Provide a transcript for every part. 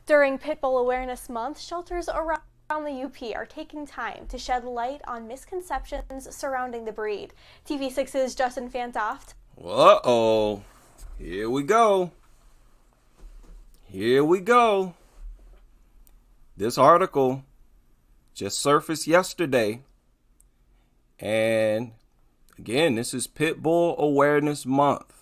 During Pitbull Awareness Month, shelters around the UP are taking time to shed light on misconceptions surrounding the breed. TV6's Justin Fantoft. Uh-oh. Here we go. Here we go. This article just surfaced yesterday. And again, this is Pitbull Awareness Month.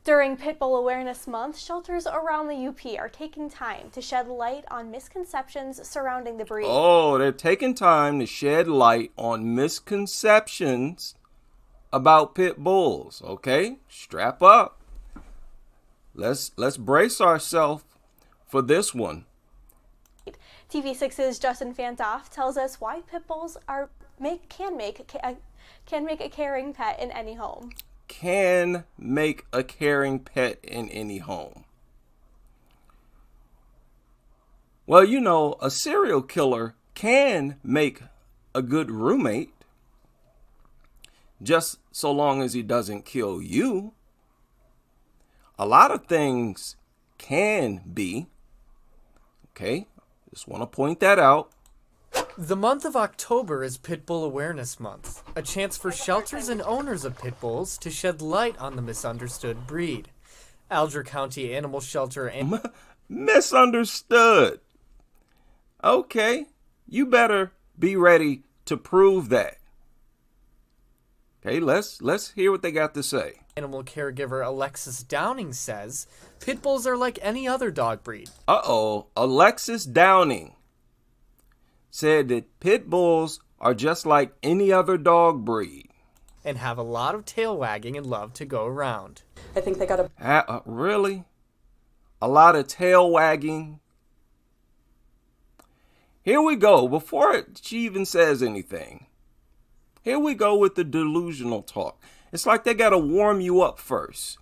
During Pitbull Awareness Month, shelters around the UP are taking time to shed light on misconceptions surrounding the breed. Oh, they're taking time to shed light on misconceptions about pit bulls. Okay, strap up. Let's brace ourselves for this one. TV6's Justin Fantoft tells us why pit bulls can make a caring pet in any home. Can make a caring pet in any home. Well, you know, a serial killer can make a good roommate, just so long as he doesn't kill you. A lot of things can be. Okay, just want to point that out. The month of October is Pitbull Awareness Month, a chance for shelters and owners of pit bulls to shed light on the misunderstood breed. Alger County Animal Shelter and Misunderstood. Okay, you better be ready to prove that. Okay, let's hear what they got to say. Animal caregiver Alexis Downing says, pit bulls are like any other dog breed. Uh-oh, Alexis Downing said that pit bulls are just like any other dog breed. And have a lot of tail wagging and love to go around. I think they got a... Really? A lot of tail wagging? Here we go. Before she even says anything, here we go with the delusional talk. It's like they got to warm you up first.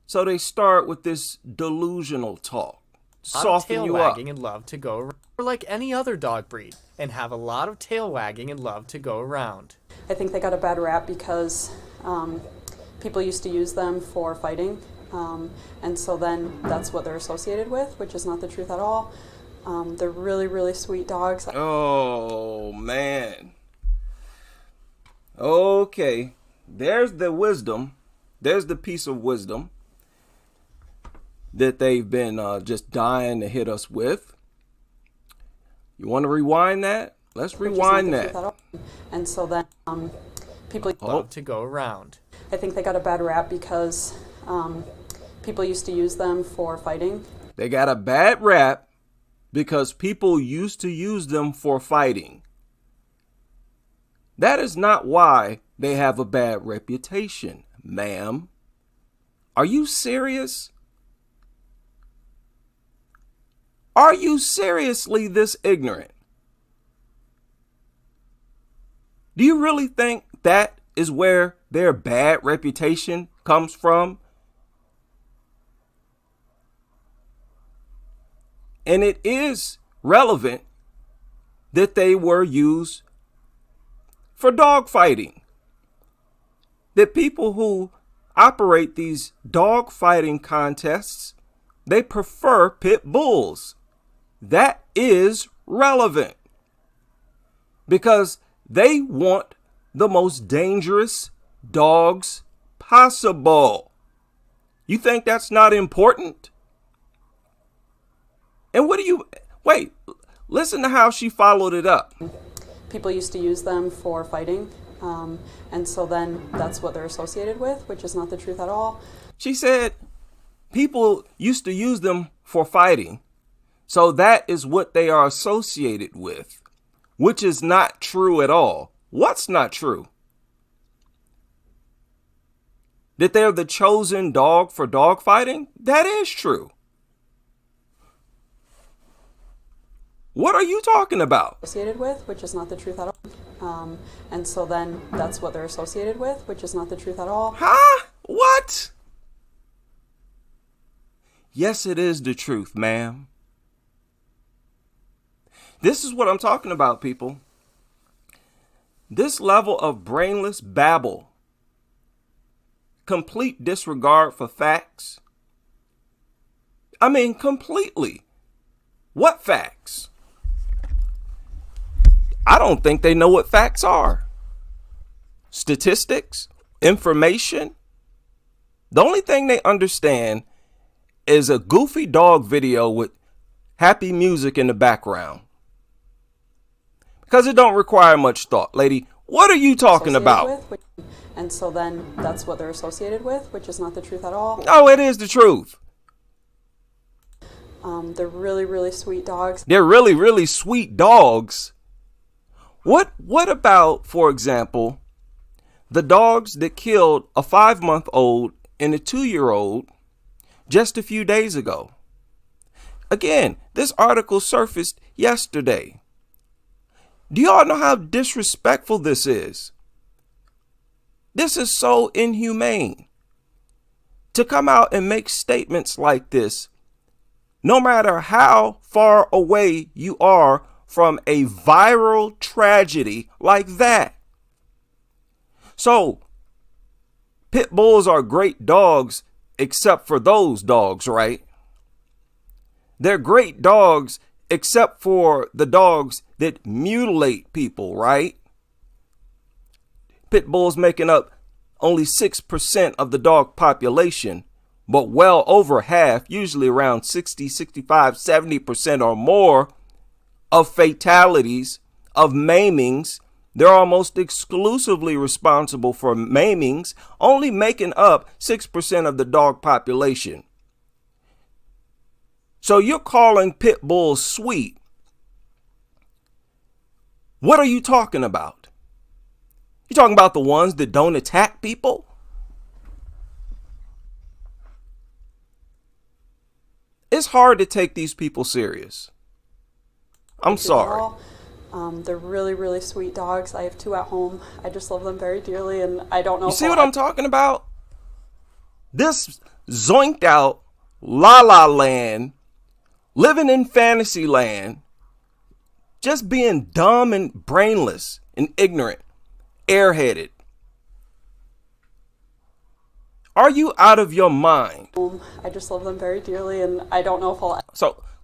So they start with this delusional talk. Soften you up. Tail wagging and love to go around. Like any other dog breed, and have a lot of tail wagging and love to go around. I think they got a bad rap because people used to use them for fighting, and so then that's what they're associated with, which is not the truth at all. They're really, really sweet dogs. Oh, man. Okay, there's the wisdom. There's the piece of wisdom that they've been just dying to hit us with. You want to rewind that? Let's rewind that. And so then people love to go around. I think they got a bad rap because people used to use them for fighting. They got a bad rap because people used to use them for fighting. That is not why they have a bad reputation, ma'am. Are you serious? Are you seriously this ignorant? Do you really think that is where their bad reputation comes from? And it is relevant that they were used for dog fighting. That people who operate these dog fighting contests, they prefer pit bulls. That is relevant because they want the most dangerous dogs possible. You think that's not important? And wait, listen to how she followed it up. People used to use them for fighting, and so then that's what they're associated with, which is not the truth at all. She said people used to use them for fighting. So that is what they are associated with, which is not true at all. What's not true? That they're the chosen dog for dog fighting? That is true. What are you talking about? Associated with, which is not the truth at all. And so then that's what they're associated with, which is not the truth at all. Huh? What? Yes, it is the truth, ma'am. This is what I'm talking about, people. This level of brainless babble, complete disregard for facts. I mean, completely. What facts? I don't think they know what facts are. Statistics, information. The only thing they understand is a goofy dog video with happy music in the background. Because it don't require much thought. Lady, what are you talking about? And so then that's what they're associated with, which is not the truth at all. No, it is the truth. They're really, really sweet dogs. They're really, really sweet dogs. What about, for example, the dogs that killed a 5-month-old and a 2-year-old just a few days ago? Again, this article surfaced yesterday. Do y'all know how disrespectful this is? This is so inhumane. To come out and make statements like this, no matter how far away you are from a viral tragedy like that. So, pit bulls are great dogs, except for those dogs, right? They're great dogs, except for the dogs that mutilate people, right? Pit bulls making up only 6% of the dog population, but well over half, usually around 60, 65, 70% or more of fatalities, of maimings. They're almost exclusively responsible for maimings, only making up 6% of the dog population. So you're calling pit bulls sweet. What are you talking about? You talking about the ones that don't attack people? It's hard to take these people serious. I'm sorry. They're really, really sweet dogs. I have 2 at home. I just love them very dearly, and I don't know. You see what I'm talking about? This zoinked out la la land, living in fantasy land, just being dumb and brainless and ignorant, airheaded. Are you out of your mind? I just love them very dearly, and I don't know if I'll...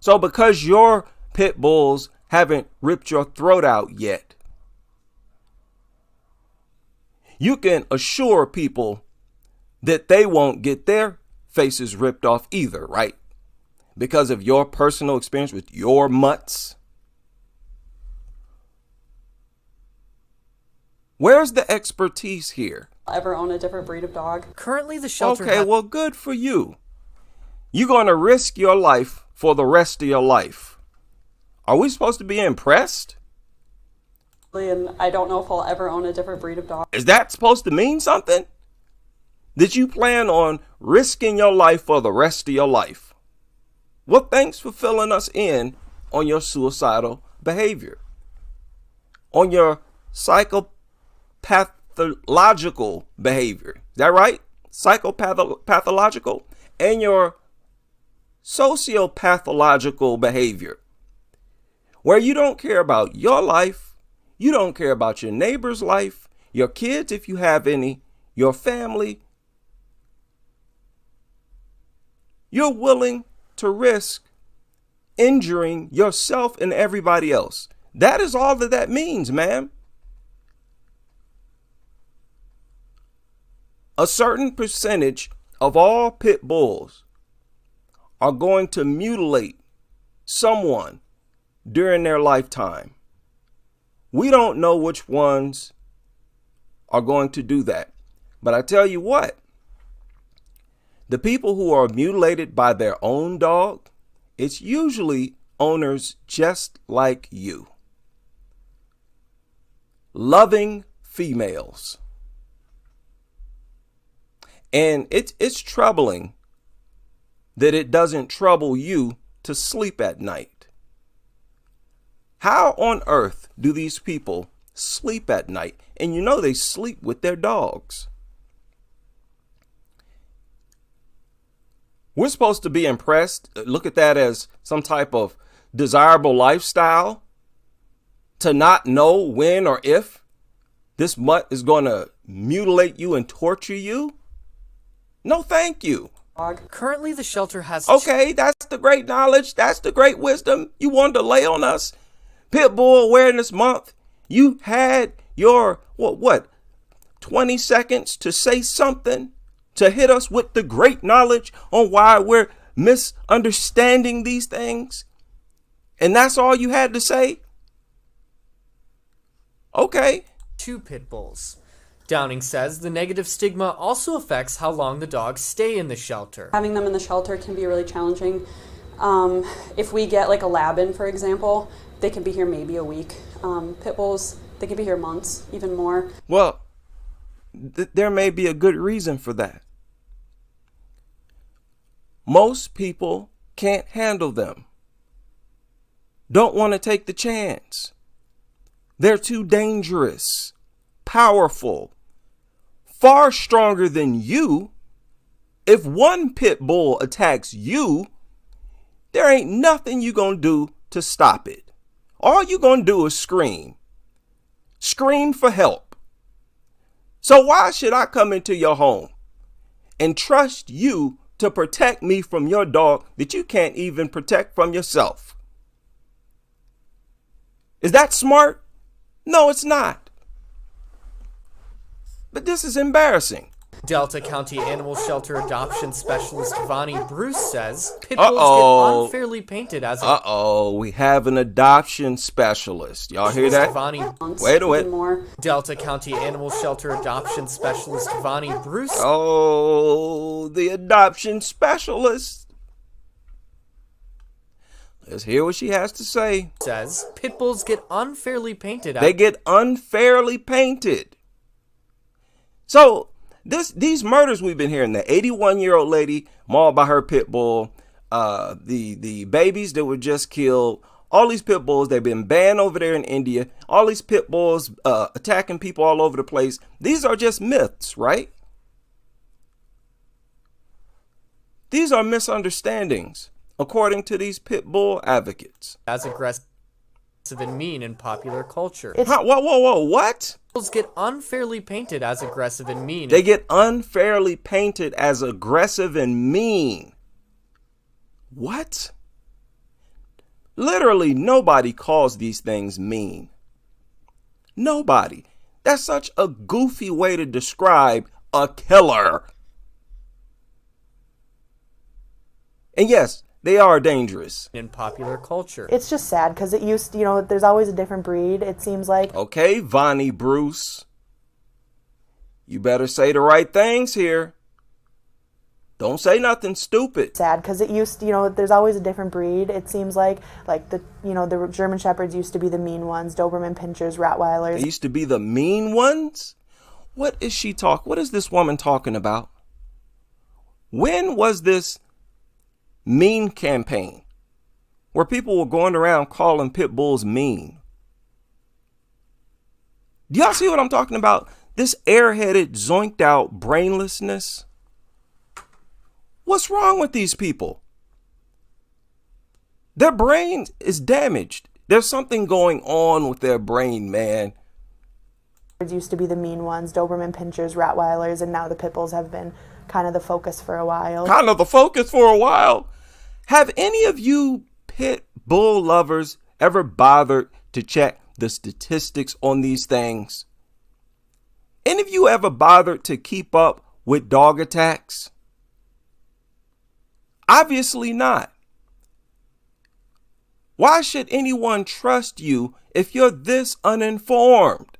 So because your pit bulls haven't ripped your throat out yet, you can assure people that they won't get their faces ripped off either, right? Because of your personal experience with your mutts. Where's the expertise here? Ever own a different breed of dog? Currently, the shelter. Okay, well, good for you. You're going to risk your life for the rest of your life. Are we supposed to be impressed? And I don't know if I'll ever own a different breed of dog. Is that supposed to mean something? That you plan on risking your life for the rest of your life? Well, thanks for filling us in on your suicidal behavior, on your psychopathological behavior. Is that right? Psychopathological, and your sociopathological behavior, where you don't care about your life, you don't care about your neighbor's life, your kids, if you have any, your family. You're willing to risk injuring yourself and everybody else. That is all that means, ma'am. A certain percentage of all pit bulls are going to mutilate someone during their lifetime. We don't know which ones are going to do that. But I tell you what, the people who are mutilated by their own dog, it's usually owners just like you. Loving females. And it's troubling that it doesn't trouble you to sleep at night. How on earth do these people sleep at night? And you know they sleep with their dogs. We're supposed to be impressed, look at that as some type of desirable lifestyle, to not know when or if this mutt is going to mutilate you and torture you. No, thank you. Currently, the shelter has Okay, that's the great knowledge. That's the great wisdom you wanted to lay on us. Pit Bull Awareness Month. You had your, what, 20 seconds to say something, to hit us with the great knowledge on why we're misunderstanding these things. And that's all you had to say? Okay. 2 pit bulls. Downing says the negative stigma also affects how long the dogs stay in the shelter. Having them in the shelter can be really challenging. If we get like a lab in, for example, they can be here maybe a week. Pit bulls, they can be here months, even more. Well, there may be a good reason for that. Most people can't handle them. Don't want to take the chance. They're too dangerous, powerful, far stronger than you. If one pit bull attacks you, there ain't nothing you gonna do to stop it. All you gonna do is scream. Scream for help. So why should I come into your home and trust you to protect me from your dog that you can't even protect from yourself? Is that smart? No, it's not. But this is embarrassing. Delta County Animal Shelter Adoption Specialist Vonnie Bruce says pit bulls get unfairly painted as we have an adoption specialist. Y'all hear that? Wait a minute. Delta County Animal Shelter Adoption Specialist Vonnie Bruce. Oh, the adoption specialist. Let's hear what she has to say. Says pit bulls get unfairly painted. They get unfairly painted. So these murders we've been hearing, the 81-year-old lady mauled by her pit bull, the babies that were just killed, all these pit bulls, they've been banned over there in India, all these pit bulls attacking people all over the place. These are just myths, right? These are misunderstandings, according to these pit bull advocates. As aggressive and mean in popular culture. Whoa, what? Bulls get unfairly painted as aggressive and mean. They get unfairly painted as aggressive and mean. What? Literally, nobody calls these things mean. Nobody. That's such a goofy way to describe a killer. And yes, they are dangerous. In popular culture. It's just sad because it used to, there's always a different breed, it seems like. Okay, Vonnie Bruce. You better say the right things here. Don't say nothing stupid. Sad because it used to, there's always a different breed, it seems like the German Shepherds used to be the mean ones, Doberman Pinschers, Rottweilers. They used to be the mean ones? What is this woman talking about? When was this mean campaign where people were going around calling pit bulls mean? Do y'all see what I'm talking about? This airheaded, zoinked out brainlessness. What's wrong with these people? Their brain is damaged. There's something going on with their brain, man. Used to be the mean ones, Doberman Pinschers, Rottweilers, and now the pit bulls have been kind of the focus for a while. Have any of you pit bull lovers ever bothered to check the statistics on these things? Any of you ever bothered to keep up with dog attacks? Obviously not. Why should anyone trust you if you're this uninformed?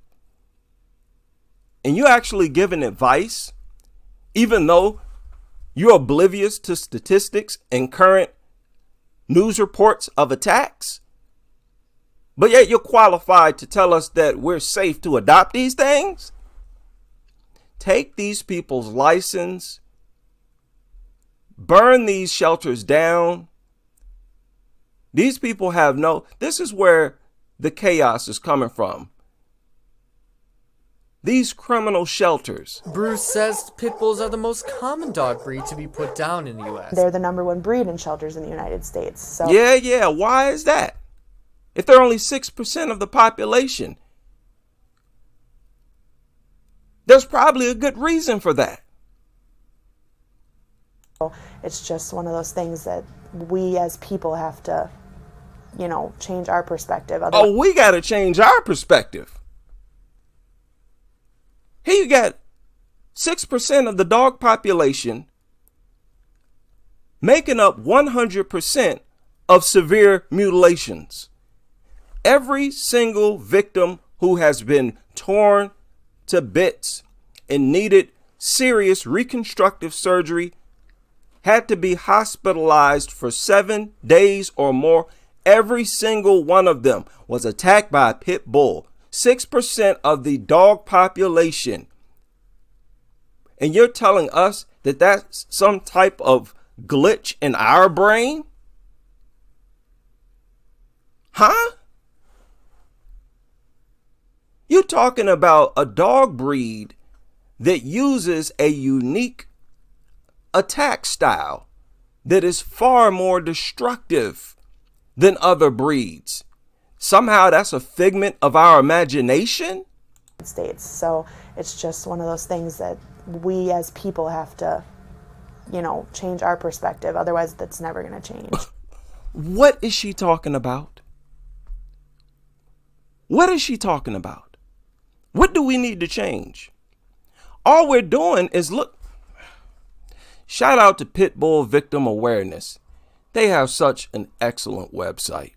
And you're actually giving advice, even though you're oblivious to statistics and current news reports of attacks, but yet you're qualified to tell us that we're safe to adopt these things? Take these people's license, burn these shelters down. These people have this is where the chaos is coming from. These criminal shelters. Bruce says pit bulls are the most common dog breed to be put down in the U.S. They're the #1 breed in shelters in the United States. So Yeah. Why is that? If they're only 6% of the population, there's probably a good reason for that. It's just one of those things that we as people have to, change our perspective. Oh, we got to change our perspective. Here you got 6% of the dog population making up 100% of severe mutilations. Every single victim who has been torn to bits and needed serious reconstructive surgery had to be hospitalized for 7 days or more. Every single one of them was attacked by a pit bull. 6% of the dog population. And you're telling us that that's some type of glitch in our brain? Huh? You're talking about a dog breed that uses a unique attack style that is far more destructive than other breeds. Somehow that's a figment of our imagination? States. So it's just one of those things that we as people have to, change our perspective. Otherwise, that's never going to change. What is she talking about? What is she talking about? What do we need to change? All we're doing is look. Shout out to Pitbull Victim Awareness. They have such an excellent website.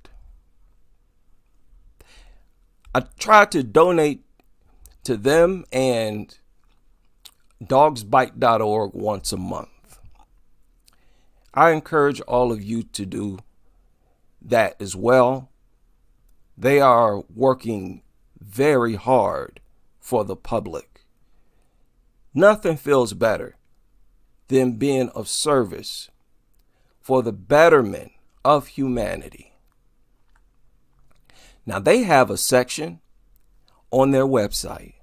I try to donate to them and dogsbite.org once a month. I encourage all of you to do that as well. They are working very hard for the public. Nothing feels better than being of service for the betterment of humanity. Now, they have a section on their website,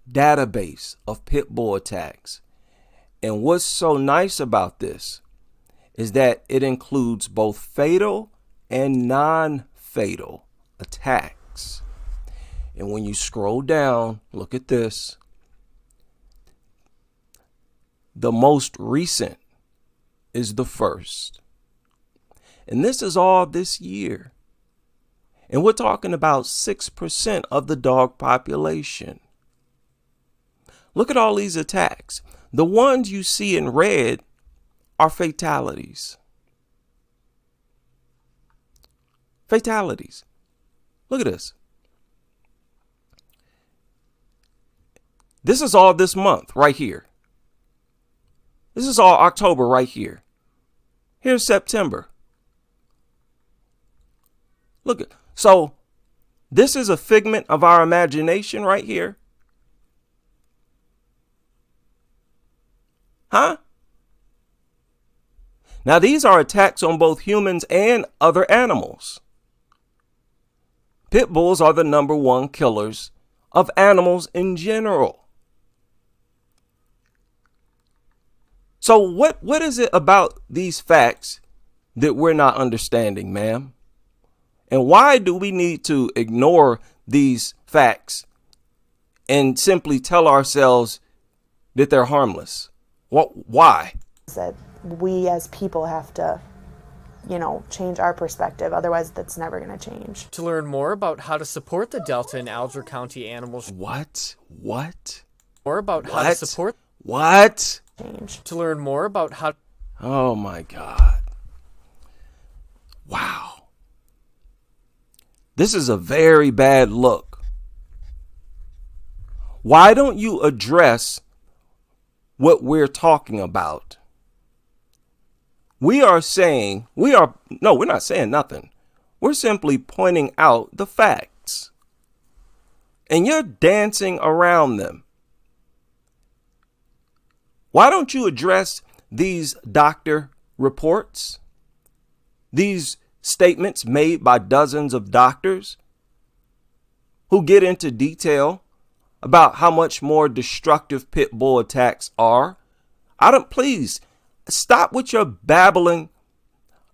database of pit bull attacks. And what's so nice about this is that it includes both fatal and non-fatal attacks. And when you scroll down, look at this. The most recent is the first. And this is all this year. And we're talking about 6% of the dog population. Look at all these attacks. The ones you see in red are fatalities. Fatalities. Look at this. This is all this month right here. This is all October right here. Here's September. Look, so this is a figment of our imagination right here. Huh? Now, these are attacks on both humans and other animals. Pit bulls are the #1 killers of animals in general. So what is it about these facts that we're not understanding, ma'am? And why do we need to ignore these facts and simply tell ourselves that they're harmless? Why? That we as people have to, change our perspective. Otherwise, that's never going to change. To learn more about how to support the Delta and Alger County Animals. What? More about how to support. What? Change. To learn more about how. Oh my God. Wow. This is a very bad look. Why don't you address what we're talking about? We're not saying nothing. We're simply pointing out the facts. And you're dancing around them. Why don't you address these doctor reports? These statements made by dozens of doctors who get into detail about how much more destructive pit bull attacks are. Please stop with your babbling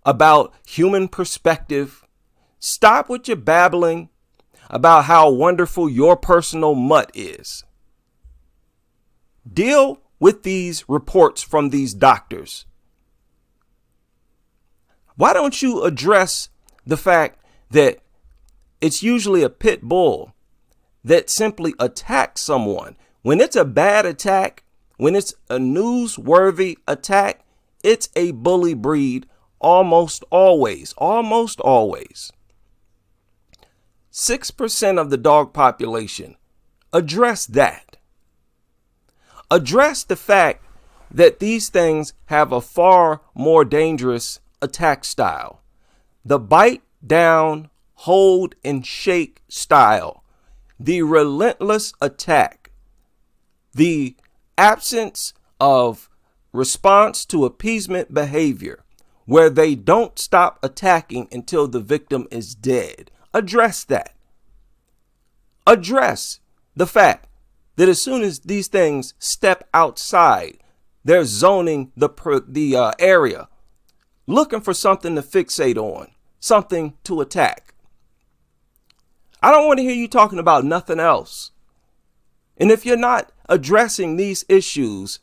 about human perspective. Stop with your babbling about how wonderful your personal mutt is. Deal with these reports from these doctors Why don't you address the fact that it's usually a pit bull that simply attacks someone? When it's a bad attack, when it's a newsworthy attack, it's a bully breed almost always. 6% of the dog population. Address that. Address the fact that these things have a far more dangerous attack style. The bite down, hold and shake style. The relentless attack. The absence of response to appeasement behavior, where they don't stop attacking until the victim is dead. Address that. Address the fact that as soon as these things step outside, they're zoning the area, looking for something to fixate on, something to attack. I don't want to hear you talking about nothing else. And if you're not addressing these issues,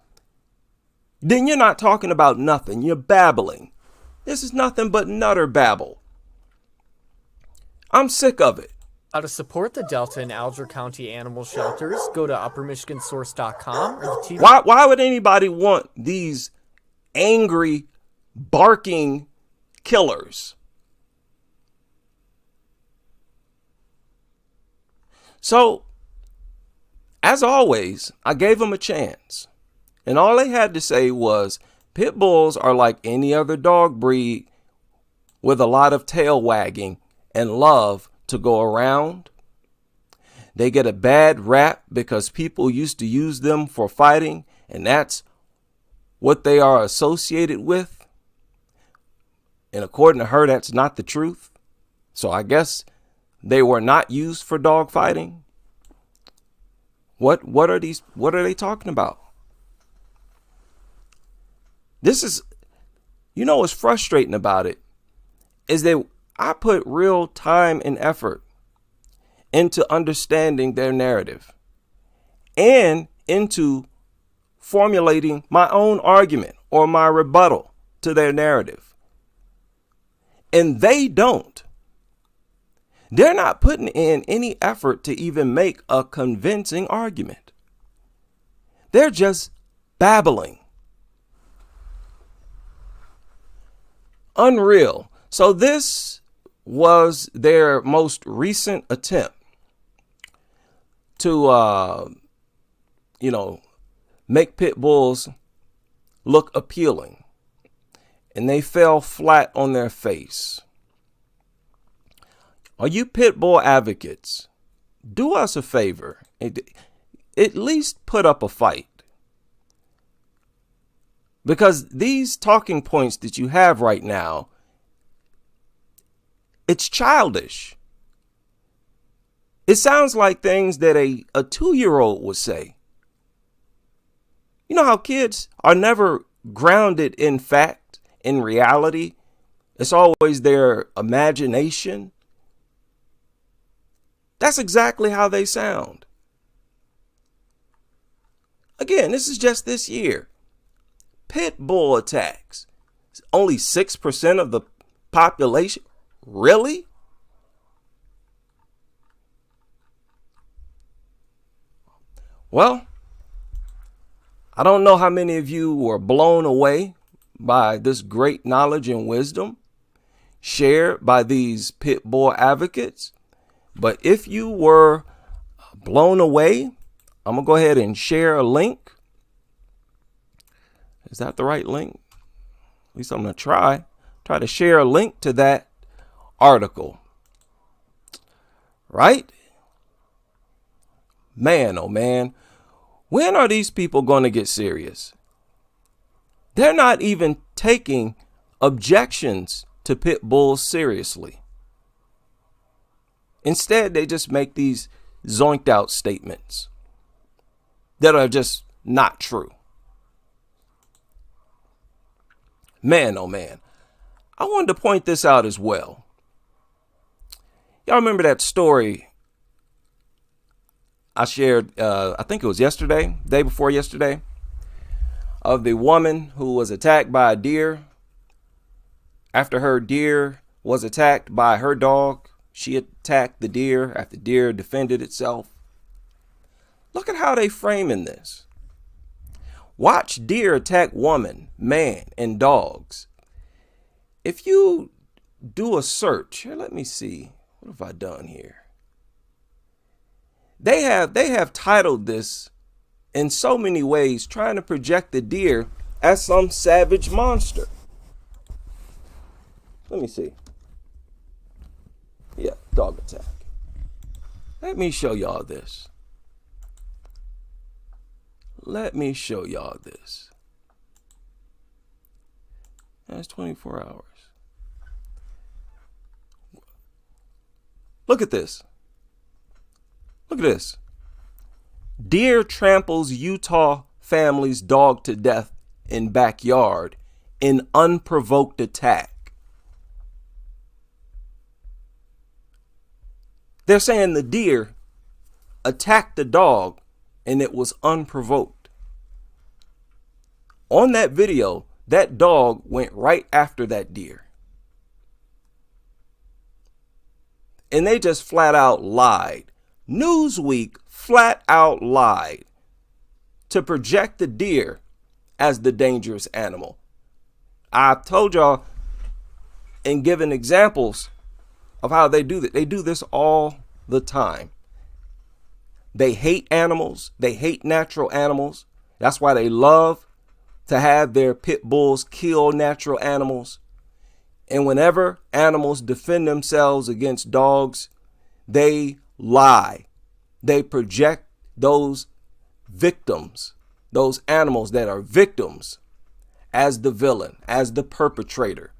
then you're not talking about nothing. You're babbling. This is nothing but nutter babble. I'm sick of it. How to support the Delta and Alger County animal shelters, go to uppermichigansource.com or the TV. Why would anybody want these angry, barking killers? So, as always, I gave them a chance. And all they had to say was, pit bulls are like any other dog breed with a lot of tail wagging and love to go around. They get a bad rap because people used to use them for fighting, and that's what they are associated with. And according to her, that's not the truth. So I guess they were not used for dog fighting. What are they talking about? This is, you know what's frustrating about it is that I put real time and effort into understanding their narrative and into formulating my own argument or my rebuttal to their narrative. And they don't. They're not putting in any effort to even make a convincing argument. They're just babbling. Unreal. So this was their most recent attempt to, make pit bulls look appealing. And they fell flat on their face. Are you pit bull advocates? Do us a favor. At least put up a fight. Because these talking points that you have right now, it's childish. It sounds like things that a 2-year-old would say. You know how kids are never grounded in fact, in reality? It's always their imagination. That's exactly how they sound. Again, this is just this year. Pit bull attacks. Only 6% of the population. Really? Well, I don't know how many of you were blown away by this great knowledge and wisdom shared by these pit bull advocates. But if you were blown away, I'm going to go ahead and share a link. Is that the right link? At least I'm going to try to share a link to that article. Right? Man, oh man. When are these people going to get serious? They're not even taking objections to pit bulls seriously. Instead, they just make these zoinked out statements that are just not true. Man, oh man. I wanted to point this out as well. Y'all remember that story I shared, I think it was yesterday, day before yesterday, of the woman who was attacked by a deer after her deer was attacked by her dog. She attacked the deer after the deer defended itself. Look at how they framing this. Watch deer attack woman, man, and dogs. If you do a search, here, let me see. What have I done here? They have titled this in so many ways, trying to project the deer as some savage monster. Let me see. Yeah, dog attack. Let me show y'all this. Let me show y'all this. That's 24 hours. Look at this. Look at this. Deer tramples Utah family's dog to death in backyard in unprovoked attack. They're saying the deer attacked the dog and it was unprovoked. On that video, that dog went right after that deer. And they just flat out lied. Newsweek flat out lied to project the deer as the dangerous animal. I've told y'all and given examples of how they do that. They do this all the time. They hate animals. They hate natural animals. That's why they love to have their pit bulls kill natural animals. And whenever animals defend themselves against dogs, they lie. They project those victims, those animals that are victims, as the villain, as the perpetrator,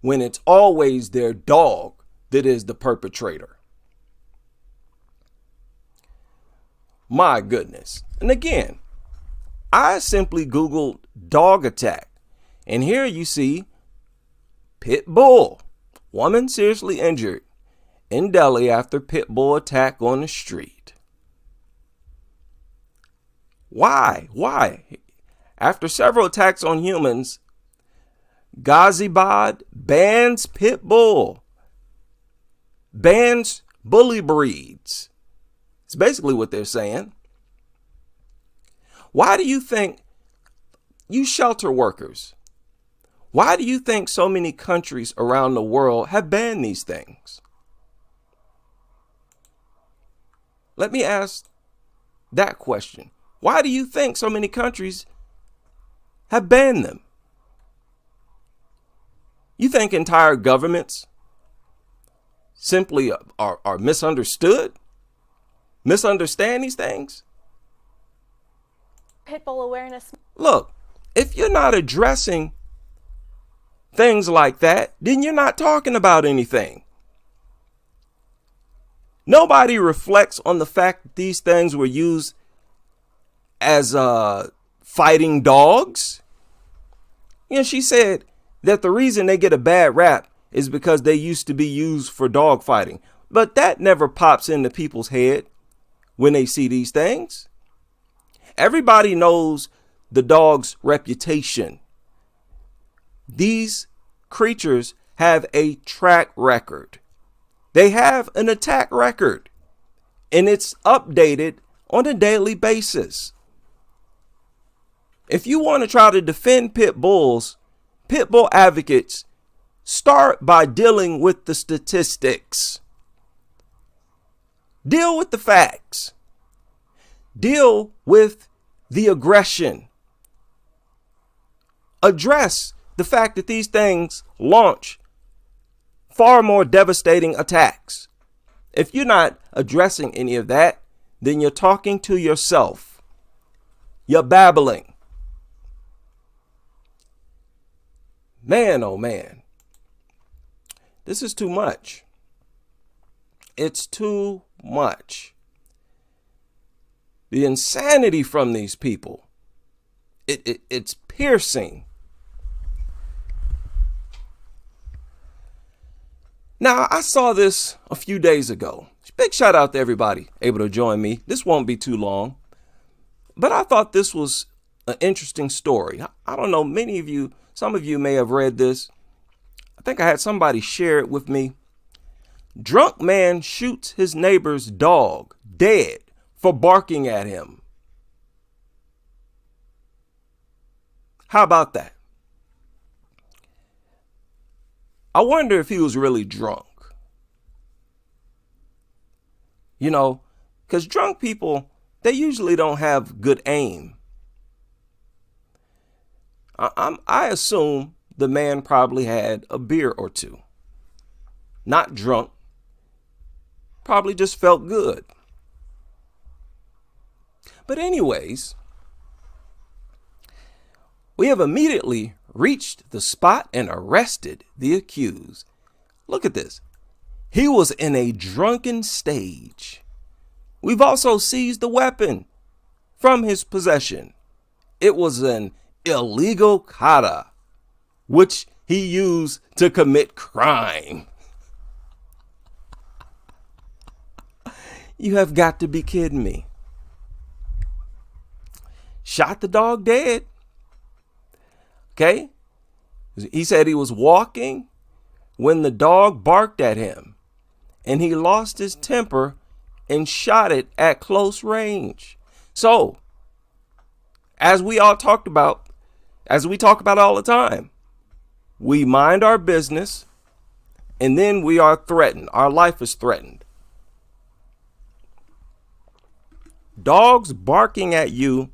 when it's always their dog that is the perpetrator. My goodness. And again, I simply Googled dog attack. And here you see pit bull. Woman seriously injured in Delhi after pit bull attack on the street. Why? Why? After several attacks on humans, Ghaziabad bans pit bull. Bans bully breeds. It's basically what they're saying. Why do you think, you shelter workers, why do you think so many countries around the world have banned these things? Let me ask that question. Why do you think so many countries have banned them? You think entire governments simply are misunderstood? Misunderstand these things? Pitbull awareness. Look, if you're not addressing things like that, then you're not talking about anything. Nobody reflects on the fact that these things were used as fighting dogs. You know, she said that the reason they get a bad rap is because they used to be used for dog fighting. But that never pops into people's head when they see these things. Everybody knows the dog's reputation. These creatures have a track record. They have an attack record, and it's updated on a daily basis. If you want to try to defend pit bulls, pit bull advocates start by dealing with the statistics. Deal with the facts. Deal with the aggression. Address the fact that these things launch far more devastating attacks. If you're not addressing any of that, then you're talking to yourself. You're babbling. Man, oh man. This is too much. It's too much. The insanity from these people. It's piercing. Now, I saw this a few days ago. Big shout out to everybody able to join me. This won't be too long. But I thought this was an interesting story. I don't know, many of you, some of you may have read this. I think I had somebody share it with me. Drunk man shoots his neighbor's dog dead for barking at him. How about that? I wonder if he was really drunk. You know, because drunk people, they usually don't have good aim. I assume the man probably had a beer or two. Not drunk. Probably just felt good. But anyways, we have immediately reached the spot and arrested the accused. Look at this. He was in a drunken stage. We've also seized the weapon from his possession. It was an illegal kata, which he used to commit crime. You have got to be kidding me. Shot the dog dead. Okay? He said he was walking when the dog barked at him, and he lost his temper and shot it at close range. So, as we talk about all the time, we mind our business, and then we are threatened. Our life is threatened. Dogs barking at you,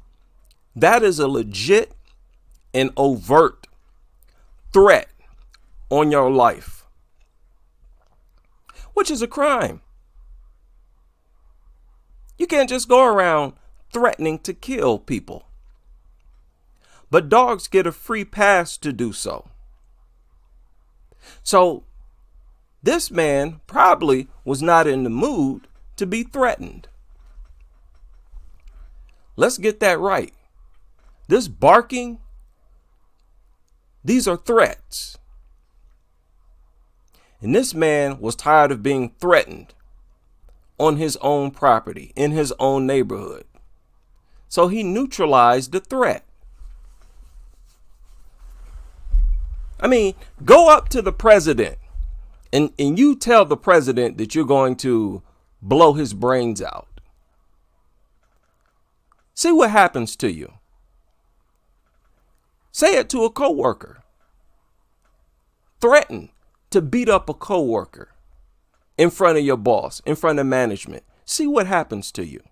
that is a legit and overt threat on your life, which is a crime. You can't just go around threatening to kill people. But dogs get a free pass to do so. So this man probably was not in the mood to be threatened. Let's get that right. This barking, these are threats. And this man was tired of being threatened on his own property, in his own neighborhood. So he neutralized the threat. I mean, go up to the president and you tell the president that you're going to blow his brains out. See what happens to you. Say it to a coworker. Threaten to beat up a coworker in front of your boss, in front of management. See what happens to you.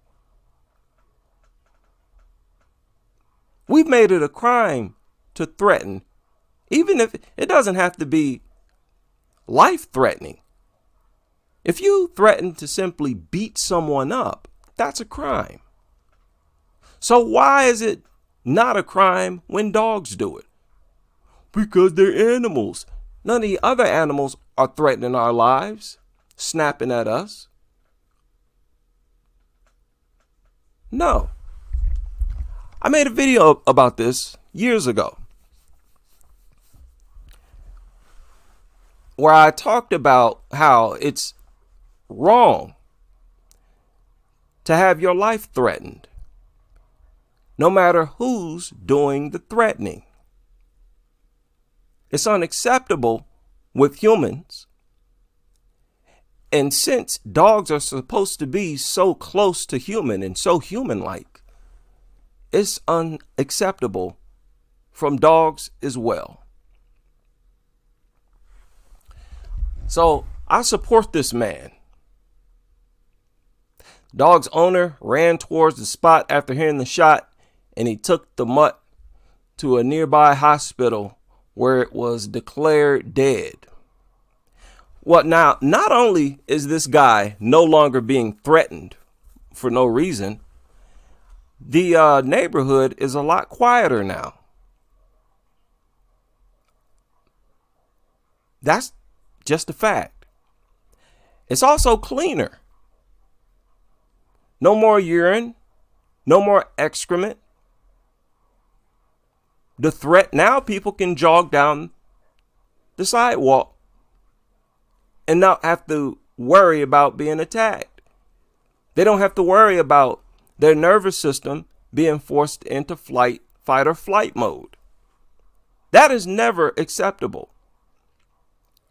We've made it a crime to threaten, even if it doesn't have to be life-threatening. If you threaten to simply beat someone up, that's a crime. So why is it not a crime when dogs do it? Because they're animals. None of the other animals are threatening our lives, snapping at us. No. I made a video about this years ago, where I talked about how it's wrong to have your life threatened, no matter who's doing the threatening. It's unacceptable with humans. And since dogs are supposed to be so close to human and so human-like, it's unacceptable from dogs as well. So I support this man. Dog's owner ran towards the spot after hearing the shot, and he took the mutt to a nearby hospital where it was declared dead. Well, now, not only is this guy no longer being threatened for no reason, the neighborhood is a lot quieter now. That's just a fact. It's also cleaner. No more urine, no more excrement. The threat, now people can jog down the sidewalk and not have to worry about being attacked. They don't have to worry about their nervous system being forced into fight or flight mode. That is never acceptable.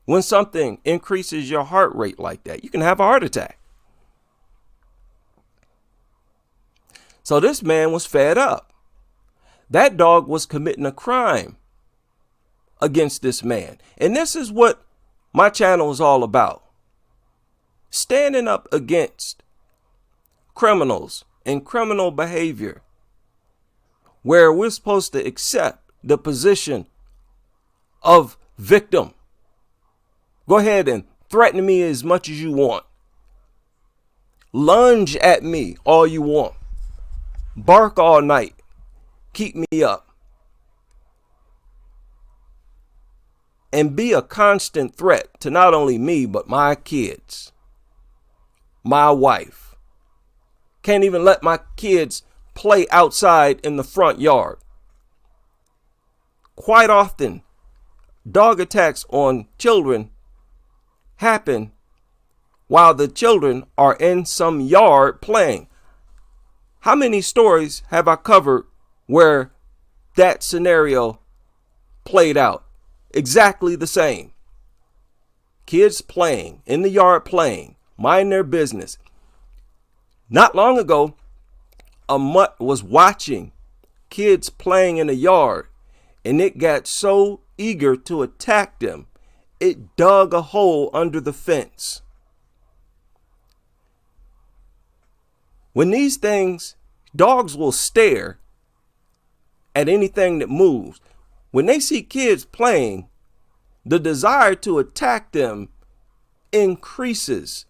when something increases your heart rate like that, you can have a heart attack. So this man was fed up. That dog was committing a crime against this man. And this is what my channel is all about. Standing up against criminals and criminal behavior, where we're supposed to accept the position of victim. Go ahead and threaten me as much as you want. Lunge at me all you want. Bark all night. Keep me up. And be a constant threat to not only me, but my kids, my wife. Can't even let my kids play outside in the front yard. Quite often, dog attacks on children happen while the children are in some yard playing. How many stories have I covered where that scenario played out? Exactly the same. Kids playing in the yard, playing, mind their business. Not long ago, a mutt was watching kids playing in the yard, and it got so eager to attack them, it dug a hole under the fence. When these things, dogs will stare at anything that moves. When they see kids playing, the desire to attack them increases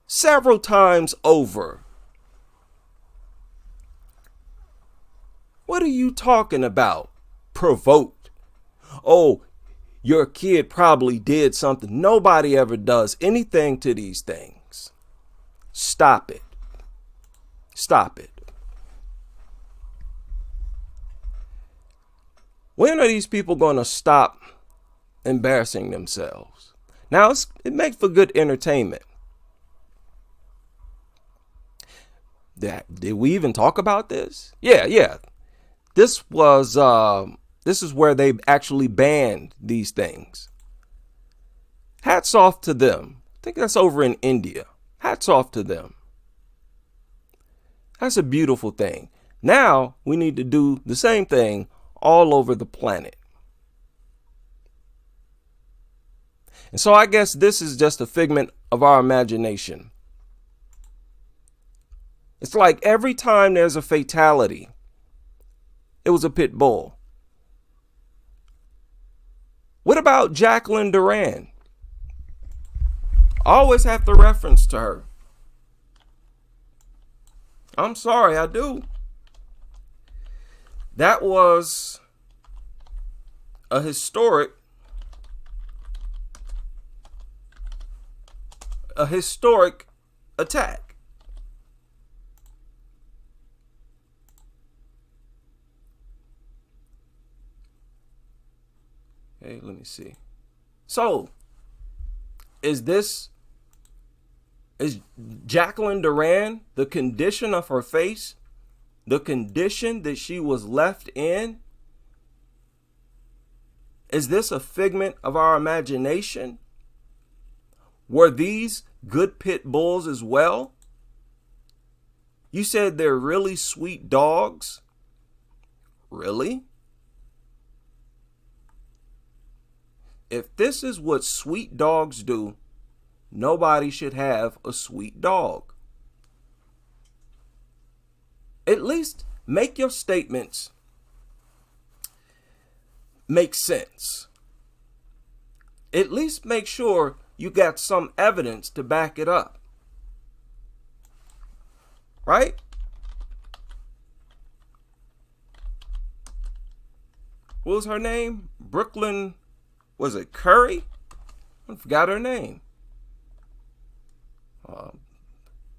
several times over. What are you talking about? Provoked. Oh, your kid probably did something. Nobody ever does anything to these things. Stop it. Stop it. When are these people going to stop embarrassing themselves? Now, it makes for good entertainment. Did we even talk about this? Yeah. This is where they actually banned these things. Hats off to them. I think that's over in India. Hats off to them. That's a beautiful thing. Now we need to do the same thing all over the planet. And so I guess this is just a figment of our imagination. It's like every time there's a fatality, it was a pit bull. What about Jacqueline Duran? I always have to reference to her. I'm sorry, I do. That was a historic attack. Okay, let me see. So, is Jacqueline Duran, the condition of her face, the condition that she was left in, is this a figment of our imagination? Were these good pit bulls as well? You said they're really sweet dogs? Really? If this is what sweet dogs do, nobody should have a sweet dog. At least make your statements make sense. At least make sure you got some evidence to back it up. Right? What was her name? Brooklyn, was it Curry? I forgot her name.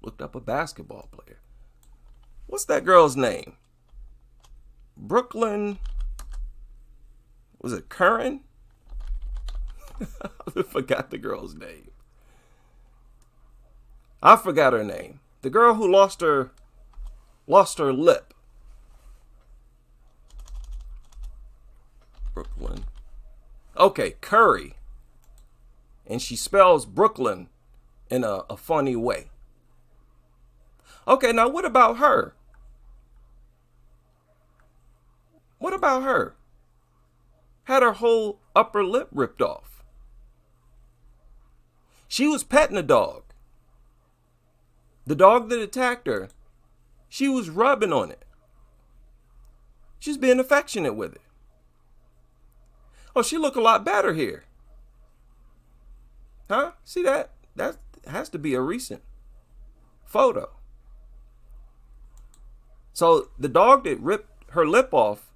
Looked up a basketball player. What's that girl's name? Brooklyn, was it Curran? I forgot the girl's name. I forgot her name. The girl who lost her lip. Brooklyn. Okay, Curry. and she spells Brooklyn in a funny way. Okay, now what about her? What about her? Had her whole upper lip ripped off. She was petting a dog. The dog that attacked her, she was rubbing on it. She's being affectionate with it. Oh, she look a lot better here. Huh? See that? That has to be a recent photo. So the dog that ripped her lip off,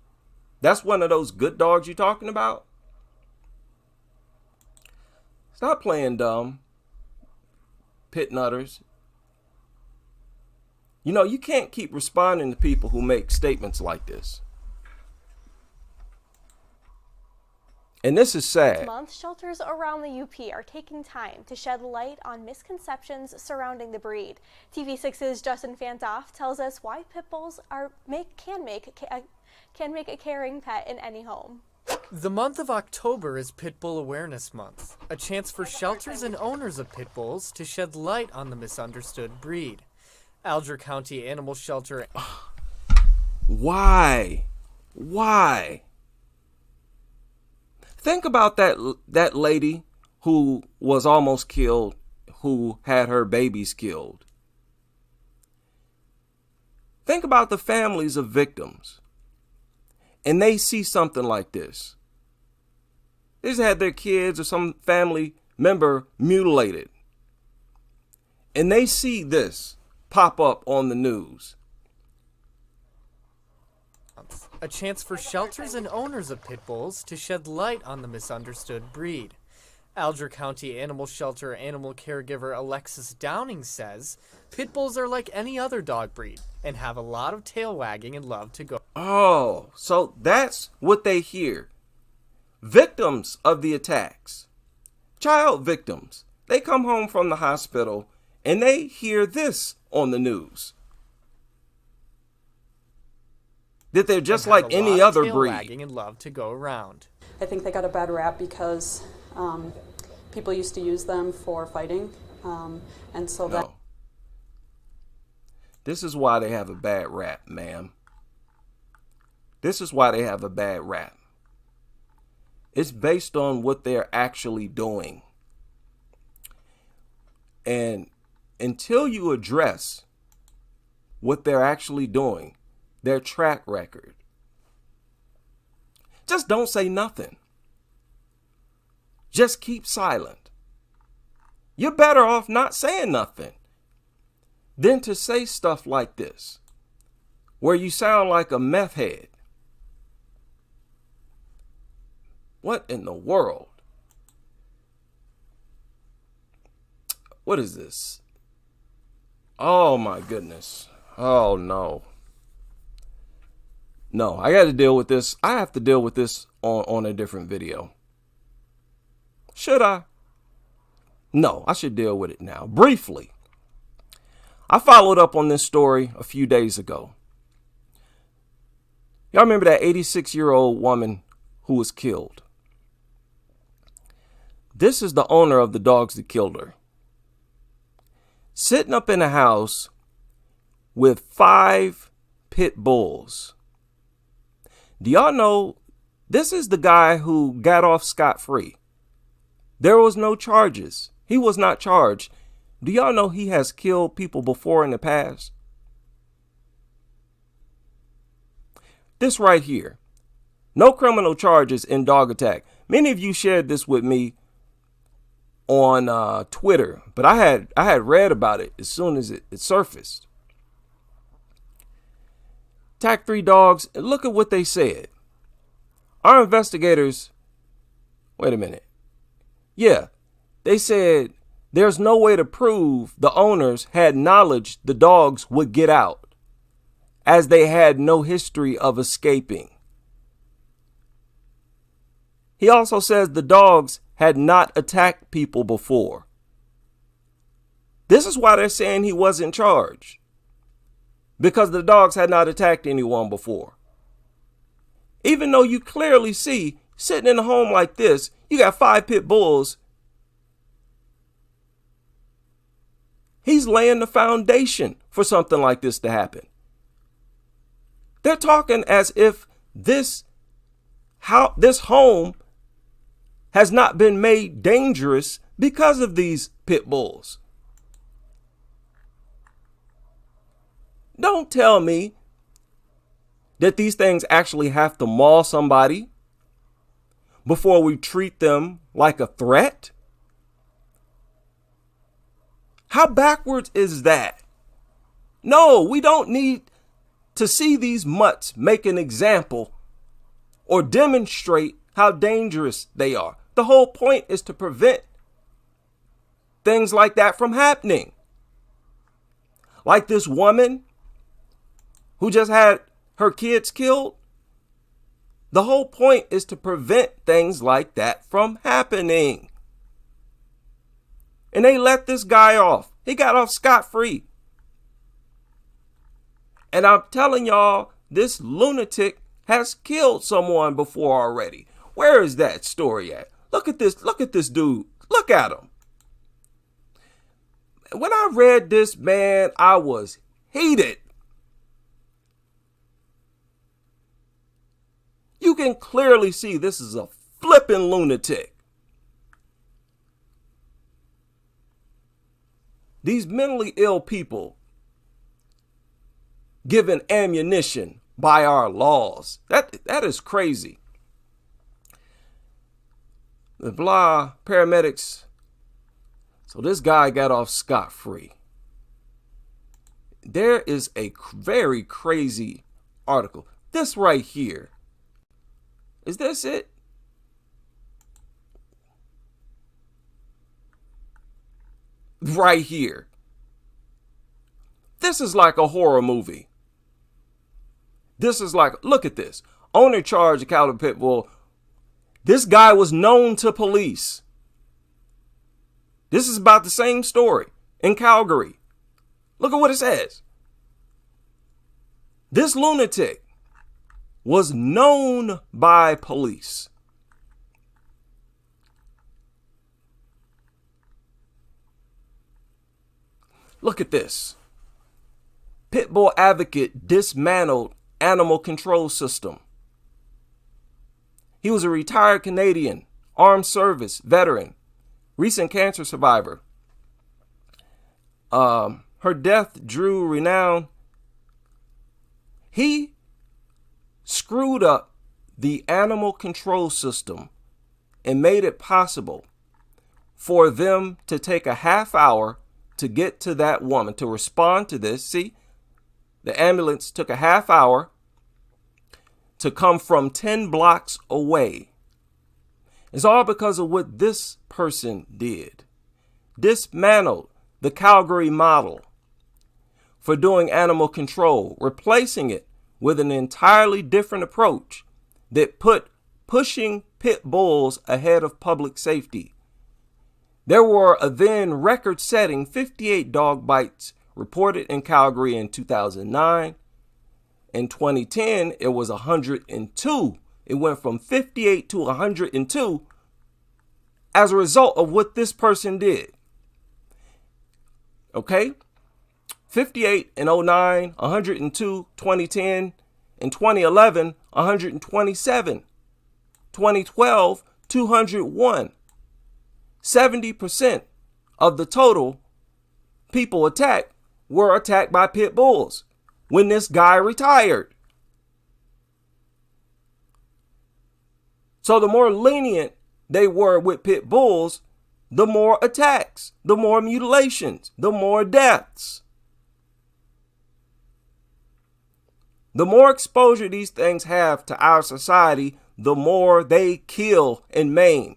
that's one of those good dogs you're talking about? Stop playing dumb, pit nutters. You know, you can't keep responding to people who make statements like this. And this is sad. This month, shelters around the UP are taking time to shed light on misconceptions surrounding the breed. TV6's Justin Fantoff tells us why pit bulls can make a caring pet in any home. The month of October is Pit Bull Awareness Month, a chance for shelters and owners of pit bulls to shed light on the misunderstood breed. Alger County Animal Shelter. Why? Why? Think about that lady who was almost killed, who had her babies killed. Think about the families of victims. And they see something like this. They just had their kids or some family member mutilated. And they see this pop up on the news. A chance for shelters and owners of pit bulls to shed light on the misunderstood breed. Alger County Animal Shelter animal caregiver Alexis Downing says pit bulls are like any other dog breed and have a lot of tail wagging and love to go. Oh, so that's what they hear. Victims of the attacks, child victims, they come home from the hospital and they hear this on the news. That they're just like any other breed. Wagging and love to go around. I think they got a bad rap because people used to use them for fighting, and so that. No. This is why they have a bad rap, ma'am. This is why they have a bad rap. It's based on what they're actually doing. And until you address what they're actually doing, their track record, just don't say nothing. Just keep silent. You're better off not saying nothing than to say stuff like this, where you sound like a meth head. What in the world? What is this? Oh my goodness. Oh no. No, I got to deal with this. I have to deal with this on a different video. Should I? No, I should deal with it now. Briefly, I followed up on this story a few days ago. Y'all remember that 86-year-old woman who was killed? This is the owner of the dogs that killed her. Sitting up in a house with 5 pit bulls. Do y'all know this is the guy who got off scot-free? There was no charges. He was not charged. Do y'all know he has killed people before in the past? This right here. No criminal charges in dog attack. Many of you shared this with me on Twitter, but I had read about it as soon as it surfaced. Attacked 3 dogs. Look at what they said. Our investigators, wait a minute. Yeah, they said there's no way to prove the owners had knowledge the dogs would get out, as they had no history of escaping. He also says the dogs had not attacked people before. This is why they're saying he wasn't charged, because the dogs had not attacked anyone before. Even though you clearly see, sitting in a home like this, you got 5 pit bulls He's laying the foundation for something like this to happen. They're talking as if this home has not been made dangerous because of these pit bulls. Don't tell me that these things actually have to maul somebody before we treat them like a threat. How backwards is that? No, we don't need to see these mutts make an example or demonstrate how dangerous they are. The whole point is to prevent things like that from happening. Like this woman who just had her kids killed. The whole point is to prevent things like that from happening. And they let this guy off. He got off scot-free. And I'm telling y'all, this lunatic has killed someone before already. Where is that story at? Look at this dude. Look at him. When I read this, man, I was heated. You can clearly see this is a flipping lunatic. These mentally ill people given ammunition by our laws. That is crazy. The blah paramedics. So this guy got off scot-free. There is a very crazy article. This right here. Is this it? Right here. This is like a horror movie. This is like, look at this. Owner charged a Calvin pit bull. This guy was known to police. This is about the same story in Calgary. Look at what it says. This lunatic was known by police. Look at this. Pit bull advocate dismantled animal control system. He was a retired Canadian, armed service veteran, recent cancer survivor. Her death drew renown. He screwed up the animal control system and made it possible for them to take a half hour to get to that woman, to respond to this. See, the ambulance took a half hour to come from 10 blocks away. It's all because of what this person did. Dismantled the Calgary model for doing animal control, replacing it with an entirely different approach that put pushing pit bulls ahead of public safety. There were a then record-setting 58 dog bites reported in Calgary in 2009. In 2010, it was 102. It went from 58 to 102 as a result of what this person did. Okay? 58 in 09, 102, 2010, in 2011, 127, 2012, 201. 70% of the total people attacked were attacked by pit bulls when this guy retired. So the more lenient they were with pit bulls, the more attacks, the more mutilations, the more deaths. The more exposure these things have to our society, the more they kill and maim.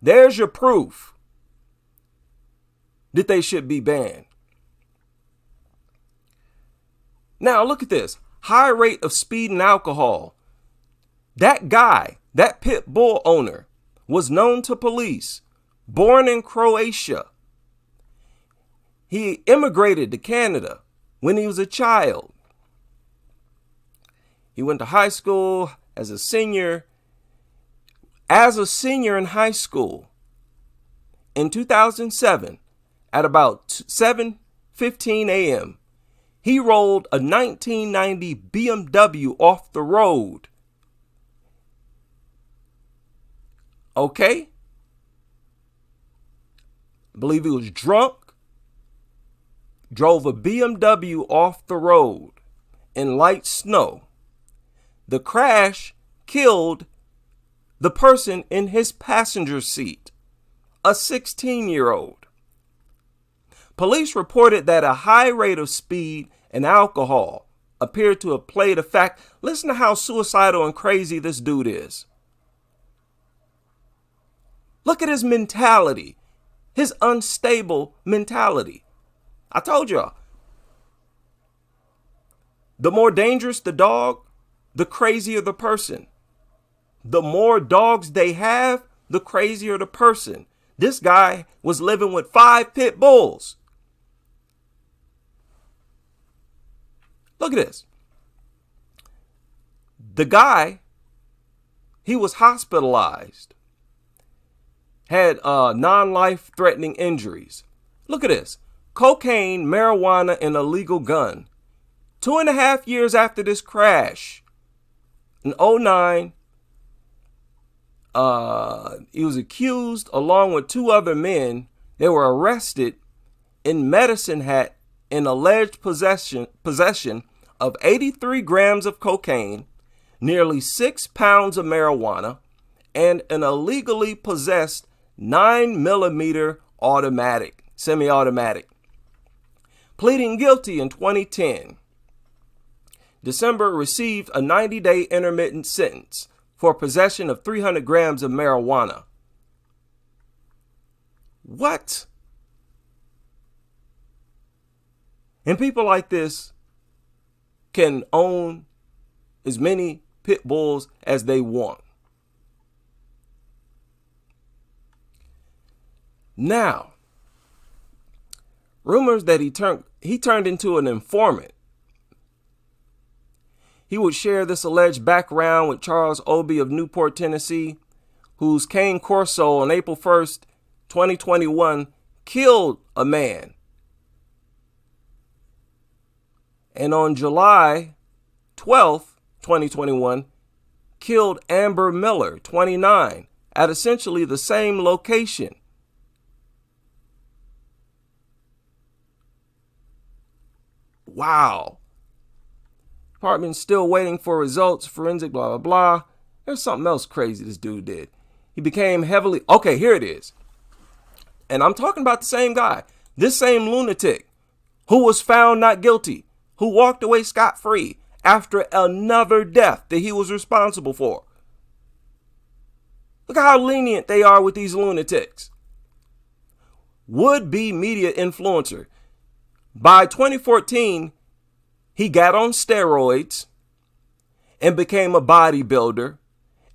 There's your proof that they should be banned. Now look at this. High rate of speed and alcohol. That guy, that pit bull owner, was known to police, born in Croatia. He immigrated to Canada when he was a child. He went to high school as a senior. As a senior in high school, in 2007 at about 7:15 a.m., he rolled a 1990 BMW off the road. Okay? I believe he was drunk, drove a BMW off the road in light snow. The crash killed the person in his passenger seat, a 16-year-old. Police reported that a high rate of speed and alcohol appeared to have played a fact. Listen to how suicidal and crazy this dude is. Look at his mentality, his unstable mentality. I told y'all, the more dangerous the dog, the crazier the person. The more dogs they have, the crazier the person. This guy was living with 5 pit bulls. Look at this. The guy, he was hospitalized, had non-life threatening injuries. Look at this. Cocaine, marijuana, and a legal gun. 2.5 years after this crash, in 2009, he was accused along with 2 other men. They were arrested in Medicine Hat in alleged possession of 83 grams of cocaine, nearly 6 pounds of marijuana, and an illegally possessed 9mm automatic, semi-automatic. Pleading guilty in 2010, December received a 90-day intermittent sentence for possession of 300 grams of marijuana. What? And people like this can own as many pit bulls as they want. Now, rumors that he turned into an informant. He would share this alleged background with Charles Obie of Newport, Tennessee, whose Cane Corso on April 1st, 2021, killed a man. And on July 12th, 2021, killed Amber Miller, 29, at essentially the same location. Wow. Department's still waiting for results, forensic, blah, blah, blah. There's something else crazy this dude did. He became heavily, okay, here it is. And I'm talking about the same guy, this same lunatic who was found not guilty, who walked away scot-free after another death that he was responsible for. Look at how lenient they are with these lunatics. Would-be media influencer. By 2014, he got on steroids and became a bodybuilder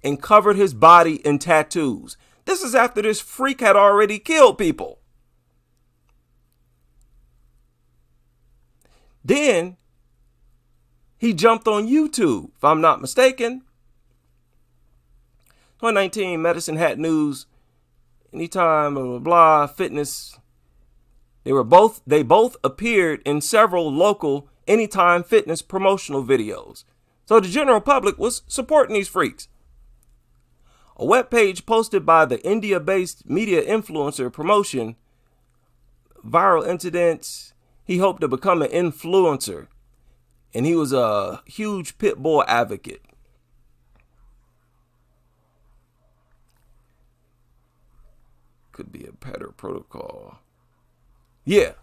and covered his body in tattoos. This is after this freak had already killed people. Then he jumped on YouTube, if I'm not mistaken. 2019 Medicine Hat News, Anytime, blah, blah, blah, fitness. They both appeared in several local Anytime Fitness promotional videos. So the general public was supporting these freaks. A webpage posted by the India-based media influencer promotion, viral incidents. He hoped to become an influencer, and he was a huge pit bull advocate. Could be a better protocol. Yeah.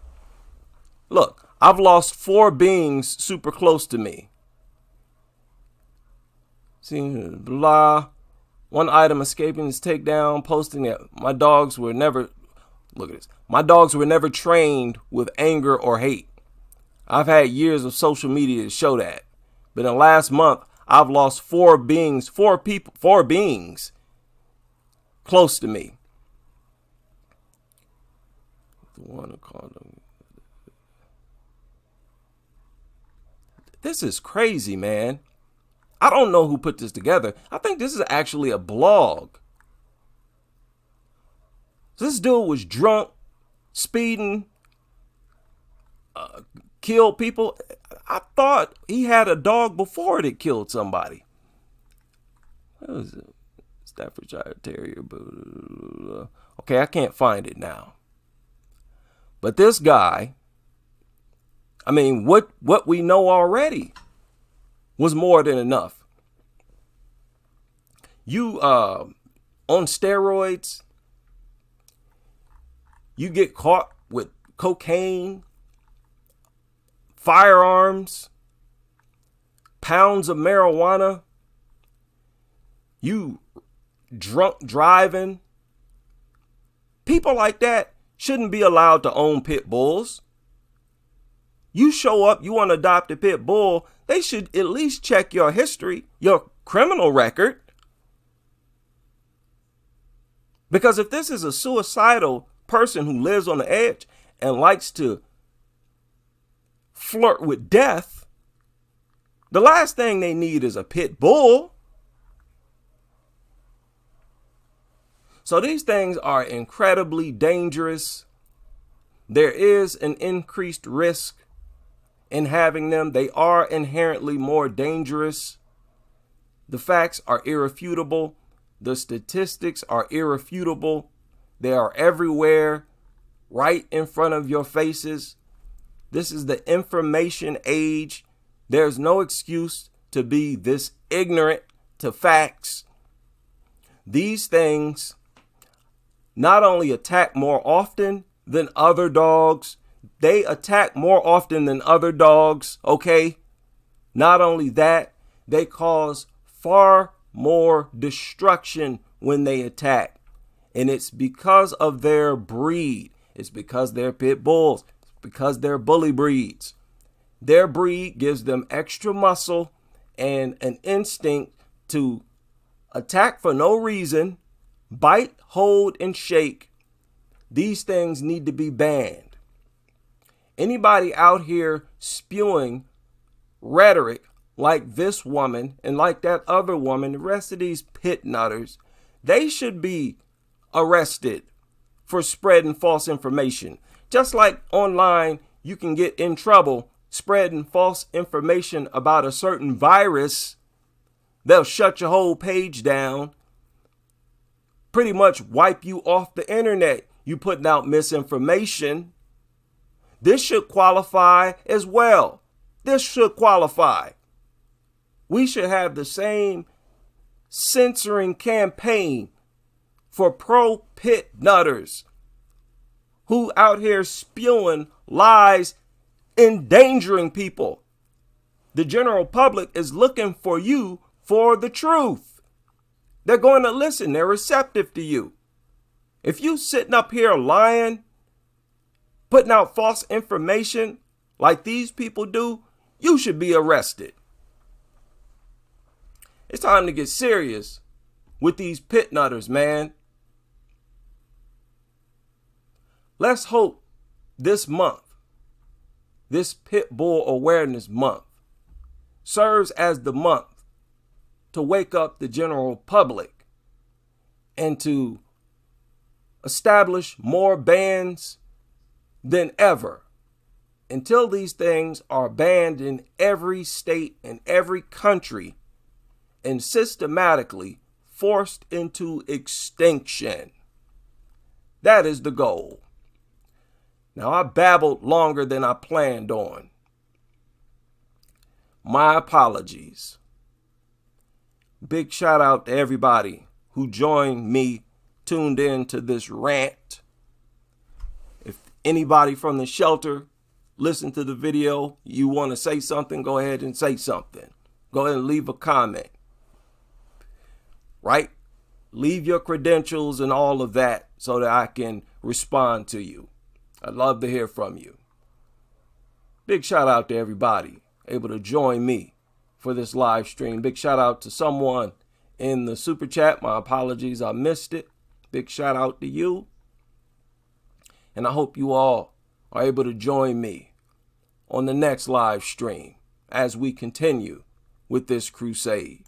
Look, I've lost 4 beings super close to me. See, blah. One item escaping his takedown, posting that my dogs were never, look at this, my dogs were never trained with anger or hate. I've had years of social media to show that. But in the last month, I've lost 4 beings close to me. The one who called them. This is crazy, man. I don't know who put this together. I think this is actually a blog. So this dude was drunk, speeding, killed people. I thought he had a dog before that killed somebody. What was it? Staffordshire Terrier. Okay, I can't find it now. But this guy, I mean, what we know already was more than enough. You on steroids, you get caught with cocaine, firearms, pounds of marijuana, you drunk driving. People like that shouldn't be allowed to own pit bulls. You show up, you want to adopt a pit bull, they should at least check your history, your criminal record. Because if this is a suicidal person who lives on the edge and likes to flirt with death, the last thing they need is a pit bull. So these things are incredibly dangerous. There is an increased risk in having them. They are inherently more dangerous. The facts are irrefutable. The statistics are irrefutable. They are everywhere, right in front of your faces. This is the information age. There's no excuse to be this ignorant to facts. These things not only attack more often than other dogs, they attack more often than other dogs, okay? Not only that, they cause far more destruction when they attack. And it's because of their breed. It's because they're pit bulls. It's because they're bully breeds. Their breed gives them extra muscle and an instinct to attack for no reason, bite, hold, and shake. These things need to be banned. Anybody out here spewing rhetoric like this woman and like that other woman, the rest of these pit nutters, they should be arrested for spreading false information. Just like online, you can get in trouble spreading false information about a certain virus. They'll shut your whole page down, pretty much wipe you off the internet. You putting out misinformation. This should qualify as well. This should qualify. We should have the same censoring campaign for pro-pit nutters who out here spewing lies, endangering people. The general public is looking for you for the truth. They're going to listen. They're receptive to you. If you sitting up here lying, putting out false information like these people do, you should be arrested. It's time to get serious with these pit nutters, man. Let's hope this month, this Pit Bull Awareness Month, serves as the month to wake up the general public and to establish more bans than ever until these things are banned in every state and every country and systematically forced into extinction. That is the goal. Now, I babbled longer than I planned on. My apologies. Big shout out to everybody who joined me, tuned in to this rant. If anybody from the shelter listened to the video, you want to say something, go ahead and say something. Go ahead and leave a comment. Right? Leave your credentials and all of that so that I can respond to you. I'd love to hear from you. Big shout out to everybody able to join me for this live stream. Big shout out to someone in the super chat. My apologies, I missed it. Big shout out to you. And I hope you all are able to join me on the next live stream as we continue with this crusade.